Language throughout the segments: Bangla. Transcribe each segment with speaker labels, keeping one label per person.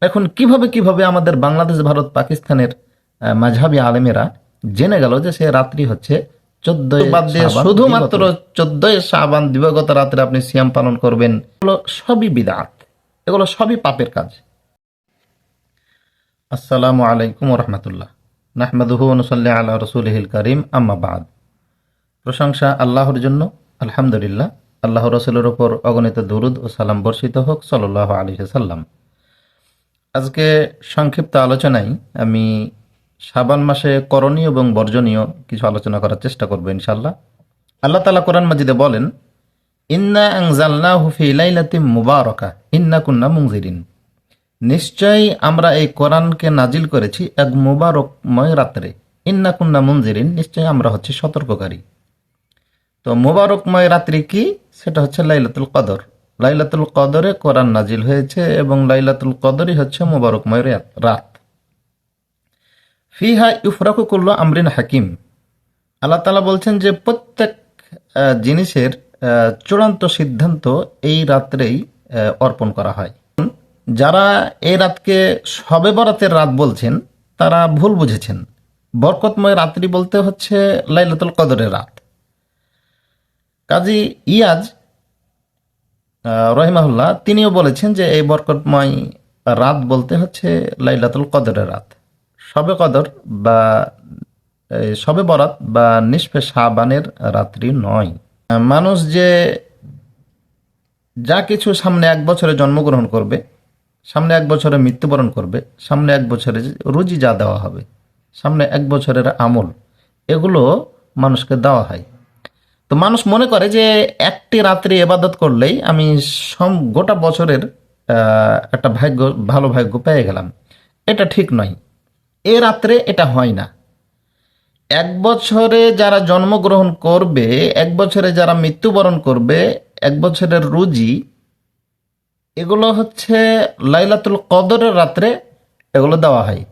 Speaker 1: এখন কিভাবে কিভাবে আমাদের বাংলাদেশ, ভারত, পাকিস্তানের মাঝহাবি আলেমেরা জেনে গেল যে সে রাত্রি হচ্ছে 14 বাদ দিয়ে শুধুমাত্র 14 শাবান দিবাগত রাত্রে আপনি সিয়াম পালন করবেন? এগুলো সবই বিদআত, এগুলো সবই পাপের কাজ। আসসালামু আলাইকুম ওয়া রাহমাতুল্লাহ। নাহমাদুহু ওয়া নুসাল্লি আলা রাসূলিহিল কারীম, আম্মা বা'দ। প্রশংসা আল্লাহর জন্য, আলহামদুলিল্লাহ। আল্লাহর রাসূলের উপর অগণিত দরুদ ও সালাম বর্ষিত হোক, সাল্লাল্লাহু আলাইহি ওয়াসাল্লাম। আজকে সংক্ষিপ্ত আলোচনায় আমি শাবান মাসে করণীয় এবং বর্জনীয় কিছু আলোচনা করার চেষ্টা করব ইনশাআল্লাহ। আল্লাহ তাআলা কোরআন মাজিদে বলেন, ইন্না আনজালনাহু ফি লাইলাতিন মুবারাকাহ ইন্না কুন্না মুনজিরিন। নিশ্চয়ই আমরা এই কোরআনকে নাজিল করেছি এক মুবারকময় রাত্রে। ইন্না কুন্না মুনজিরিন, নিশ্চয়ই আমরা হচ্ছে সতর্ককারী। তো মুবারকময় রাত্রি কি? সেটা হচ্ছে লাইলাতুল কদর। লাইলাতুল কদরে কোরআন নাজিল হয়েছে এবং লাইলাতুল কদরই হচ্ছে মুবারকময় রাত। ফিহা ইউফরাকু কুল্লু আমরিন হাকিম। আল্লাহ তাআলা বলছেন যে প্রত্যেক জিনিসের চূড়ান্ত সিদ্ধান্ত এই রাত্রেই অর্পণ করা হয়। যারা এই রাতকে শবে বরাতের রাত বলছেন তারা ভুল বুঝেছেন। বরকতময় রাত্রি বলতে হচ্ছে লাইলাতুল কদরের রাত। কাজী ইয়াজ রহিমাহুল্লাহ তিনিও বলেছেন যে এই বরকতময় রাত বলতে হচ্ছে লাইলাতুল কদরের রাত। শবে কদর বা শবে বরাত বা নিসফে শাবানের রাত্রি নয়। মানুষ যে যা কিছু সামনে এক বছরে জন্মগ্রহণ করবে, সামনে এক বছরে মৃত্যুবরণ করবে, সামনে এক বছরে রুজি যা দেওয়া হবে, সামনে এক বছরের আমল, এগুলো মানুষকে দেওয়া হয়। তো মানুষ মনে করে যে একটি রাত্রি ইবাদত করলেই আমি গোটা বছরের একটা ভালো ভাগ্য পেয়ে গেলাম। এটা ঠিক নয়। এ রাত্রে এটা হয় না। এক বছরে যারা জন্মগ্রহণ করবে, এক বছরে যারা মৃত্যুবরণ করবে, এক বছরের রুজি, এগুলো হচ্ছে লাইলাতুল কদরের রাত্রে এগুলো দেওয়া হয়।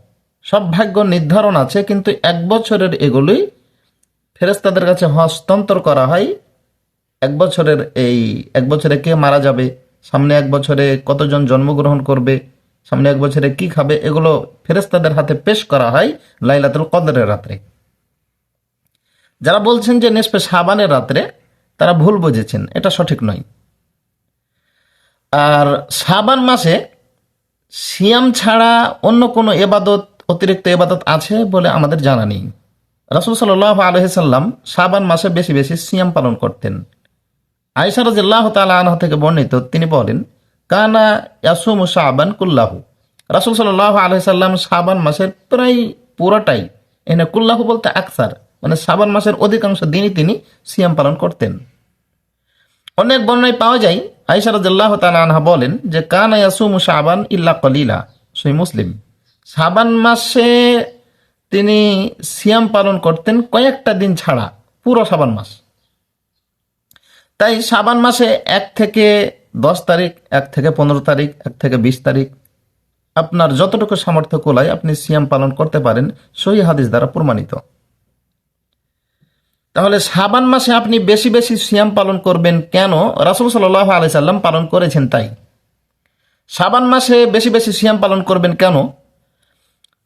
Speaker 1: সব ভাগ্য নির্ধারণ আছে, কিন্তু এক বছরের এগুলোই ফেরেশতাদের কাছে হস্তান্তর করা হয়। এক বছরে কে মারা যাবে, সামনে এক বছরে কতজন জন্মগ্রহণ করবে, সামনে এক বছরে কি খাবে, এগুলো ফেরেশতাদের হাতে পেশ করা হয় লাইলাতুল কদরের রাত্রে। যারা বলছেন যে নিসফে শাবানের রাত্রে, তারা ভুল বুঝেছেন, এটা সঠিক নয়। আর শাবান মাসে সিয়াম ছাড়া অন্য কোনো এবাদত, অতিরিক্ত এবাদত আছে বলে আমাদের জানা নেই। রাসূল সাল্লাল্লাহু আলাইহি সাল্লাম শাবান মাসে বেশি বেশি সিয়াম পালন করতেন। আয়েশা রাদিয়াল্লাহু তাআলা আনহা থেকে বর্ণিত, তিনি বলেন, কানা ইয়াসুমু শাবান কুল্লাহু। রাসূল সাল্লাল্লাহু আলাইহি সাল্লাম শাবান মাসের প্রায় পুরোটাই, এখানে কুল্লাহু বলতে আকসার, মানে শাবান মাসের অধিকাংশ দিনই তিনি সিয়াম পালন করতেন। অনেক বর্ণনায় পাওয়া যায়, আয়েশা রাদিয়াল্লাহু তাআলা আনহা বলেন যে কানা ইয়াসুমু শাবান ইল্লা কলিলা, সহিহ মুসলিম। শাবান মাসে তিনি সিয়াম পালন করতেন কয়েকটা দিন ছাড়া, পুরো শাবান মাস। তাই শাবান মাসে 1 থেকে 10 তারিখ, 1 থেকে 15 তারিখ, 1 থেকে 20 তারিখ আপনার যতটুকু সামর্থ্য কোলায় আপনি সিয়াম পালন করতে পারেন, সহিহ হাদিস দ্বারা প্রমাণিত। তাহলে শাবান মাসে আপনি বেশি বেশি সিয়াম পালন করবেন কেন? রাসূল সাল্লাল্লাহু আলাইহি সাল্লাম পালন করেছেন তাই। শাবান মাসে বেশি বেশি সিয়াম পালন করবেন কেন?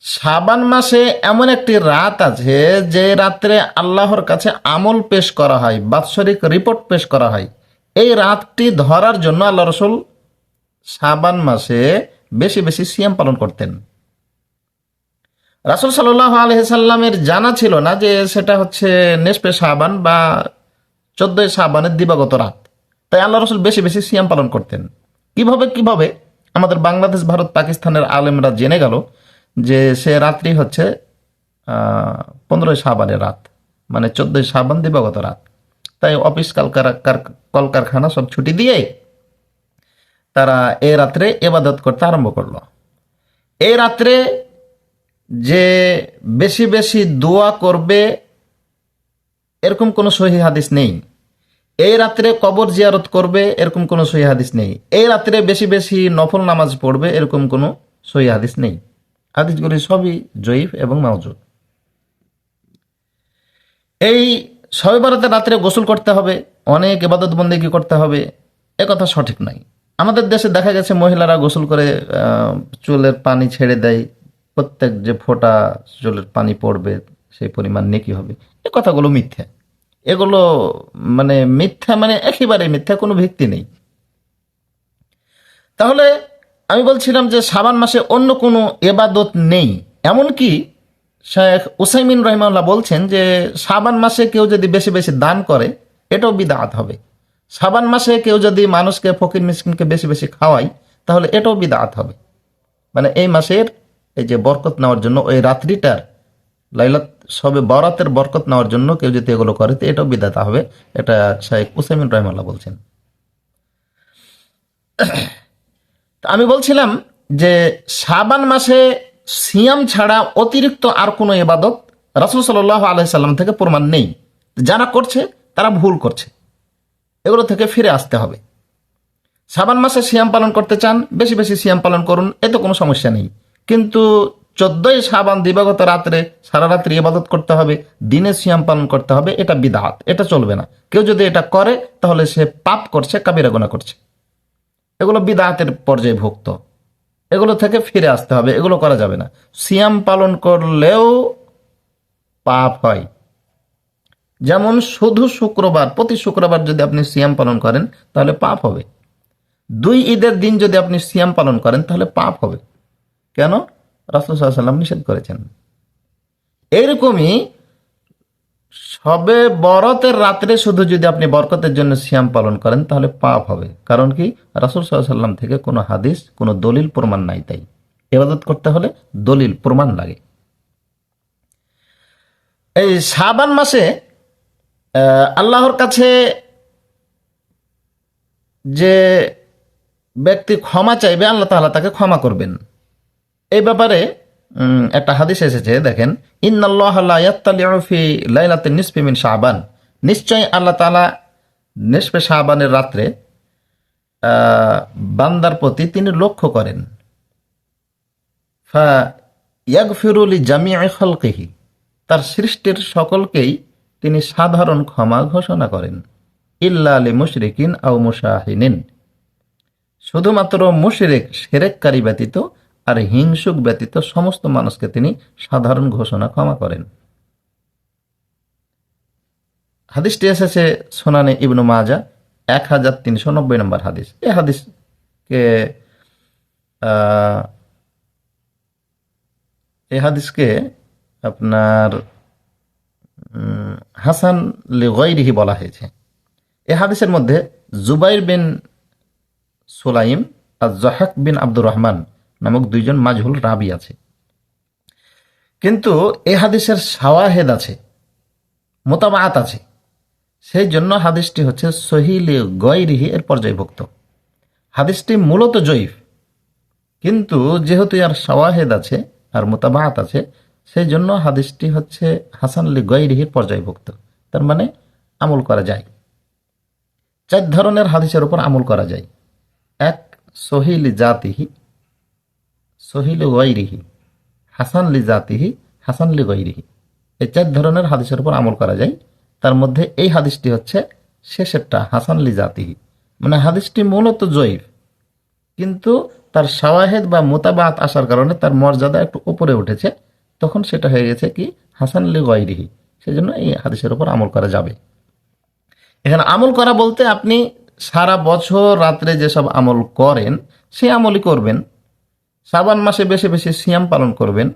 Speaker 1: শাবান মাসে এমন একটি রাত আছে যে রাত্রে আল্লাহর কাছে আমল পেশ করা হয়, বাৎসরিক রিপোর্ট পেশ করা হয়। এই রাতটি ধরার জন্য আল্লাহ রাসূল শাবান মাসে বেশি বেশি সিয়াম পালন করতেন। রাসূল সাল্লাল্লাহু আলাইহি সাল্লামের জানা ছিল না যে সেটা হচ্ছে নিসফে শাবান বা 14 শাবানের দিবাগত রাত। তাই আল্লাহ রাসূল বেশি বেশি সিয়াম পালন করতেন। কিভাবে আমাদের বাংলাদেশ, ভারত, পাকিস্তানের আলেমরা জেনে গেল যে সে রাত্রি হচ্ছে 15 শাবানের রাত, মানে 14 শাবান দিবাগত রাত। তাই অফিস কলকারখানা সব ছুটি দিয়ে তারা এই রাত্রে ইবাদত করতে আরম্ভ করলো। এই রাত্রে যে বেশি বেশি দোয়া করবে এরকম কোনো সহিহ হাদিস নেই। এই রাত্রে কবর জিয়ারত করবে এরকম কোনো সহিহ হাদিস নেই। এই রাত্রে বেশি বেশি নফল নামাজ পড়বে এরকম কোনো সহিহ হাদিস নেই। হাদিসগুলি সবই জয়ীফ এবং মাওজুদ। এই শবে বরাতের রাত্রে গোসল করতে হবে, অনেক ইবাদত বন্দেগী করতে হবে, একথা সঠিক নয়। আমাদের দেশে দেখা গেছে মহিলারা গোসল করে চুলের পানি ছেড়ে দেয়, প্রত্যেক যে ফোঁটা চুলের পানি পড়বে সেই পরিমাণ নেকি হবে। এই কথাগুলো মিথ্যা। এগুলো মানে মিথ্যা, মানে একেবারে মিথ্যা, কোনো ভিত্তি নেই। তাহলে আমি বলছিলাম যে শাবান মাসে অন্য কোনো এবাদত নেই। এমনকি শেখ উসাইমিন রহিমাহুল্লাহ বলছেন যে শাবান মাসে কেউ যদি বেশি বেশি দান করে এটাও বিদআত হবে। শাবান মাসে কেউ যদি মানুষকে, ফকির মিসকিনকে বেশি বেশি খাওয়ায় তাহলে এটাও বিদআত হবে। মানে এই মাসের এই যে বরকত নেওয়ার জন্য, ওই রাত্রিটার লাইলাত সবে বরাতের বরকত নেওয়ার জন্য কেউ যদি এগুলো করে তো এটাও বিদআত হবে। এটা শেখ উসাইমিন রহিমাহুল্লাহ বলছেন। আমি বলছিলাম যে শাবান মাসে সিয়াম ছাড়া অতিরিক্ত আর কোনো ইবাদত রাসূল সাল্লাল্লাহু আলাইহি সাল্লাম থেকে প্রমাণ নেই। যারা করছে তারা ভুল করছে, এগুলো থেকে ফিরে আসতে হবে। শাবান মাসে সিয়াম পালন করতে চান, বেশি বেশি সিয়াম পালন করুন, এতে কোনো সমস্যা নেই। কিন্তু 14ই শাবান দিবাগত রাত্রে সারা রাত্রি ইবাদত করতে হবে, দিনে সিয়াম পালন করতে হবে, এটা বিদআত, এটা চলবে না। কেউ যদি এটা করে তাহলে সে পাপ করছে, কাবিরা গুনাহ করছে। এগুলো বিদআতের পর্যায়ভুক্ত, এগুলো থেকে ফিরে আসতে হবে, এগুলো করা যাবে না। সিয়াম পালন করলেও পাপ হয়। যেমন শুধু শুক্রবার, প্রতি শুক্রবার যদি আপনি সিয়াম পালন করেন তাহলে পাপ হবে। 2 ঈদের দিন যদি আপনি সিয়াম পালন করেন তাহলে পাপ হবে। কেন? রাসূল সাল্লাল্লাহু আলাইহি ওয়াসাল্লাম নিষেধ করেছেন। এইরকমই সবে বরাতের রাত্রে শুধু যদি আপনি বরকতের জন্য সিয়াম পালন করেন তাহলে পাপ হবে। কারণ কি? রাসূল সাল্লাল্লাহু আলাইহি ওয়াসাল্লাম থেকে কোনো হাদিস, কোনো দলিল প্রমাণ নাই। তাই ইবাদত করতে হলে দলিল প্রমাণ লাগে। এই শাবান মাসে আল্লাহর কাছে যে ব্যক্তি ক্ষমা চাইবে আল্লাহ তাআলা তাকে ক্ষমা করবেন। এই ব্যাপারে একটা হাদিস এসেছে, দেখেন, ইন্নাল্লাহা লা ইয়াত্তালিউ ফি লাইলাতিন নিসফি মিন শাবান, নিশ্চয় আল্লাহ তাআলা নিসফে শাবানের রাত্রে বান্দার প্রতি তিনি লক্ষ্য করেন। ফা ইয়াগফিরু লিজামিই খালকিহি, তার সৃষ্টির সকলকেই তিনি সাধারণ ক্ষমা ঘোষণা করেন। ইল্লা লিমুশরিকিন আও মুশাহিনিন, শুধুমাত্র মুশরিক, শিরককারী ব্যতীত আর হিংসুক ব্যতীত সমস্ত মানুষকে তিনি সাধারণ ঘোষণা ক্ষমা করেন। হাদিসটি এসেছে সুনানে ইবনু মাজাহ 1390 নম্বর হাদিস। এই হাদিসকে আপনার হাসান লিগাইরিহি বলা হয়েছে। এই হাদিসের মধ্যে জুবাইর বিন সুলাইম আর যাহাক বিন আব্দুর রহমান নামক 2 জন মাজহুল রাবি আছে। কিন্তু এই হাদিসের শাওয়াহিদ আছে, মুতাবাআত আছে, সেই জন্য হাদিসটি হচ্ছে সহিহ লিগাইরিহি এর পর্যায়ভুক্ত। হাদিসটি মূলত জয়ীফ, কিন্তু যেহেতু এর শাওয়াহিদ আছে আর মুতাবাআত আছে, সেই জন্য হাদিসটি হচ্ছে হাসান লিগাইরিহির পর্যায়ভুক্ত। তার মানে আমল করা যায়। 4 ধরনের হাদিসের উপর আমল করা যায়। 1, সহিহ লিজাতিহি, সহিহ লিগাইরিহি, হাসান লিজাতিহি, হাসান লিগাইরিহি। এই 4 ধরনের হাদিসের উপর আমল করা যায়। তার মধ্যে এই হাদিসটি হচ্ছে শেষেরটা, হাসান লিজাতিহি। মানে হাদিসটি মূলত জয়ীফ, কিন্তু তার শাওয়াহিদ বা মুতাবাআত আসার কারণে তার মর্যাদা একটু উপরে উঠেছে, তখন সেটা হয়ে গেছে কি হাসান লিগাইরিহি। সেজন্য এই হাদিসের উপর আমল করা যাবে। এখানে আমল করা বলতে আপনি সারা বছর রাত্রে যেসব আমল করেন সেই আমলই করবেন। শাবান মাসে বেশি বেশি সিয়াম পালন করবেন,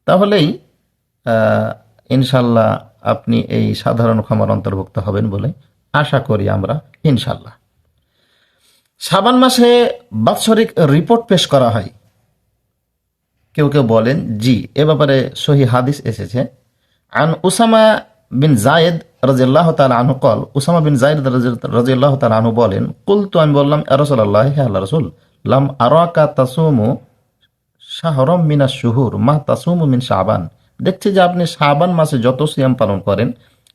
Speaker 1: তাহলেই ইনশাল্লাহ আপনি এই সাধারণ ক্ষমার অন্তর্ভুক্ত হবেন বলে আশা করি আমরা, ইনশাল্লাহ। শাবান মাসে বাৎসরিক রিপোর্ট পেশ করা হয়। কেউ কেউ বলেন জি, এ ব্যাপারে সহিহ হাদিস এসেছে। আন উসামা বিন যায়েদ রাদিয়াল্লাহু তাআলা আনহু قال, উসামা বিন যায়েদ রাদিয়াল্লাহু তাআলা আনহু বলেন, কুলতু, আমি বললাম, ইয়া রাসূলুল্লাহ, হে আল্লাহর রাসূল, লাম আরাকা তাসুমু শাহরাম মিনাশ শুহুর মা তাসুমু মিন শাবান, দেখছি যে আপনি শাবান মাসে যত সিয়াম পালন করেন,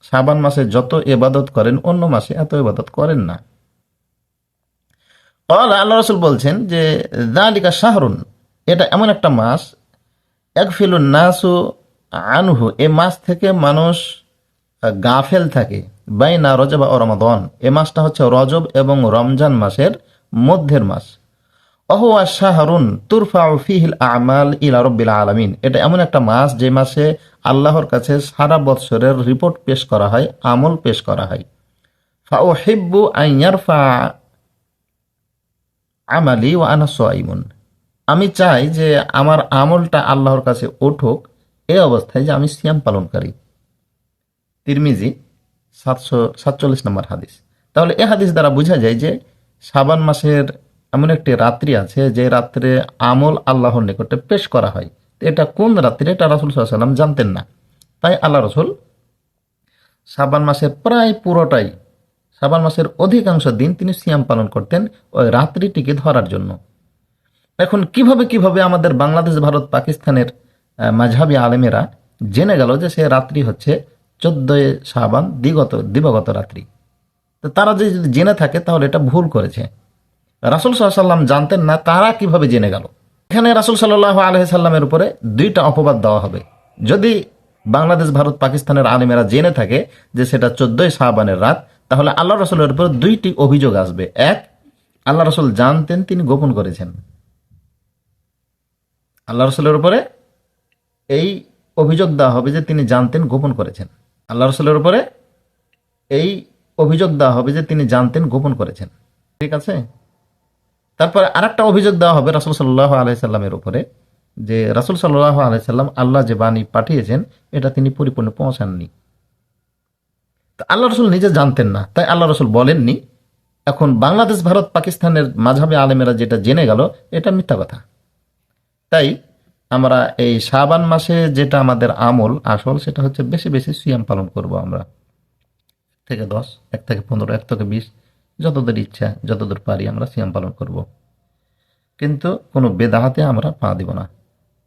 Speaker 1: শাবান মাসে যত ইবাদত করেন, অন্য মাসে এত ইবাদত করেন না। আল্লাহ রাসূল বলছেন যে যালিকা শাহরুন, এটা এমন একটা মাস, ইয়াগফিলুন নাসু আনহু, এই মাস থেকে মানুষ গাফেল থাকে, বাইনা রজব ও রমাদান, এই মাসটা হচ্ছে রজব এবং রমজান মাসের মধ্যের মাস। অহুয়া শাহরুন তুরফাউ ফিহিল আমাল ইলা রাব্বিল আলামিন, এটা এমন একটা মাস যে মাসে আল্লাহর কাছে সারা বৎসরের রিপোর্ট পেশ করা হয়, আমল পেশ করা হয়। ফাউহিব্বু আন ইয়ারফা আমালি ওয়া আনা সাইমুন, আমি চাই যে আমার আমলটা আল্লাহর কাছে উঠুক এই অবস্থায় যে আমি সিয়াম পালনকারী। তিরমিজি 747 নম্বর হাদিস। তাহলে এই হাদিস দ্বারা বোঝা যায় যে শাবান মাসের এমন একটি রাত্রি আছে যে রাত্রে আমল আল্লাহর নিকটে পেশ করা হয়। তো এটা কোন রাত্রি, এটা রাসূল সাল্লাল্লাহু আলাইহি ওয়াসাল্লাম জানতেন না। তাই আল্লাহ রসুল শাবান মাসের প্রায় পুরোটাই, শাবান মাসের অধিকাংশ দিন তিনি সিয়াম পালন করতেন ওই রাত্রিটিকে ধরার জন্য। এখন কিভাবে কিভাবে আমাদের বাংলাদেশ, ভারত, পাকিস্তানের মাঝহাবি আলেমেরা জেনে গেল যে সে রাত্রি হচ্ছে 14 শাবান দিবাগত রাত্রি? তো তারা যদি জেনে থাকে তাহলে এটা ভুল করেছে। রাসূল সাল্লাল্লাহু আলাইহি ওয়াসাল্লাম জানতেন না, তারা কিভাবে জেনে গেল? এখানে রাসূল সাল্লাল্লাহু আলাইহি সাল্লামের উপরে দুইটা অপবাদ দেওয়া হবে। যদি বাংলাদেশ, ভারত, পাকিস্তানের আলেমেরা জেনে থাকে যে সেটা 14 শাবানের রাত, তাহলে আল্লাহ রসুলের উপর দুইটি অভিযোগ আসবে। এক, আল্লাহ রসুল জানতেন, তিনি গোপন করেছেন। আল্লাহ রসুলের উপরে এই অভিযোগ দেওয়া হবে যে তিনি জানতেন, গোপন করেছেন। আল্লাহ রসুলের উপরে এই অভিযোগ দেওয়া হবে যে তিনি জানতেন, গোপন করেছেন। ঠিক আছে। তারপরে আরেকটা অভিযোগ দেওয়া হবে রাসূল সাল্লাল্লাহু আলাইহি সাল্লামের উপরে, যে রাসূল সাল্লাল্লাহু আলাইহি সাল্লাম আল্লাহ যে বাণী পাঠিয়েছেন এটা তিনি পরিপূর্ণ পৌঁছাননি। তো আল্লাহ রসুল নিজে জানতেন না, তাই আল্লাহ রসুল বলেননি। এখন বাংলাদেশ, ভারত, পাকিস্তানের মাযহাবী আলেমেরা যেটা জেনে গেল, এটা মিথ্যা কথা। তাই আমরা এই শাবান মাসে যেটা আমাদের আমল আসল, সেটা হচ্ছে বেশি বেশি সিয়াম পালন করব আমরা। 1 থেকে 10, 1 থেকে 15, 1 থেকে 20, যতদূর ইচ্ছা, যতদূর পারি আমরা সিয়াম পালন করব। কিন্তু কোনো বেদাহাতে আমরা পা দিব না।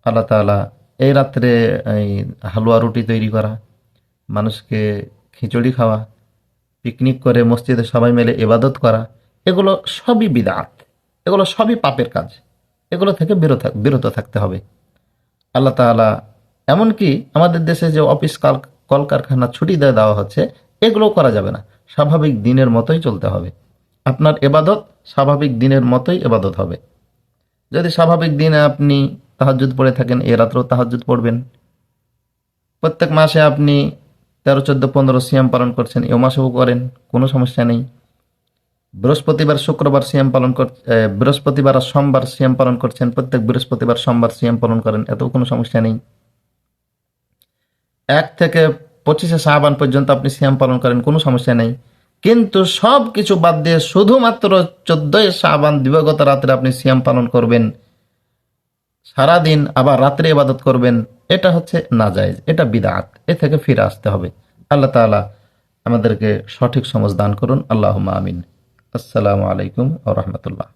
Speaker 1: আল্লাহ তাআলা এই রাত্রে এই হালুয়া রুটি তৈরি করা, মানুষকে খিচুড়ি খাওয়া, পিকনিক করে মসজিদে সবাই মিলে ইবাদত করা, এগুলো সবই বিদআত, এগুলো সবই পাপের কাজ। এগুলো থেকে বিরত থাকতে হবে। আল্লাহ তাআলা এমনকি আমাদের দেশে যে অফিস কলকারখানা ছুটি দেওয়া হচ্ছে, এগুলো করা যাবে না। স্বাভাবিক দিনের মতোই চলতে হবে। আপনার ইবাদত স্বাভাবিক দিনের মতোই ইবাদত হবে। যদি স্বাভাবিক দিনে আপনি তাহাজ্জুদ পড়ে থাকেন, এ রাত্রেও তাহাজ্জুদ পড়বেন। প্রত্যেক মাসে আপনি 13, 14, 15 সিয়াম পালন করছেন, এ মাসেও করেন, কোনো সমস্যা নেই। বৃহস্পতিবার, শুক্রবার সিয়াম পালন বৃহস্পতিবার আর সোমবার সিয়াম পালন করছেন, প্রত্যেক বৃহস্পতিবার, সোমবার সিয়াম পালন করেন, এতেও কোনো সমস্যা নেই। 1 থেকে 25 শাবান পর্যন্ত আপনি সিয়াম পালন করেন, কোনো সমস্যা নেই। কিন্তু সব কিছু বাদ দিয়ে শুধুমাত্র 14 শাবান দিবাগত রাত্রে আপনি সিয়াম পালন করবেন, সারাদিন আবার রাত্রে ইবাদত করবেন, এটা হচ্ছে নাজায়েজ, এটা বিদআত। এ থেকে ফিরে আসতে হবে। আল্লাহ তাআলা আমাদেরকে সঠিক সমঝ দান করুন। আল্লাহুম্মা আমিন। আসসালামু আলাইকুম ওয়া রাহমাতুল্লাহ।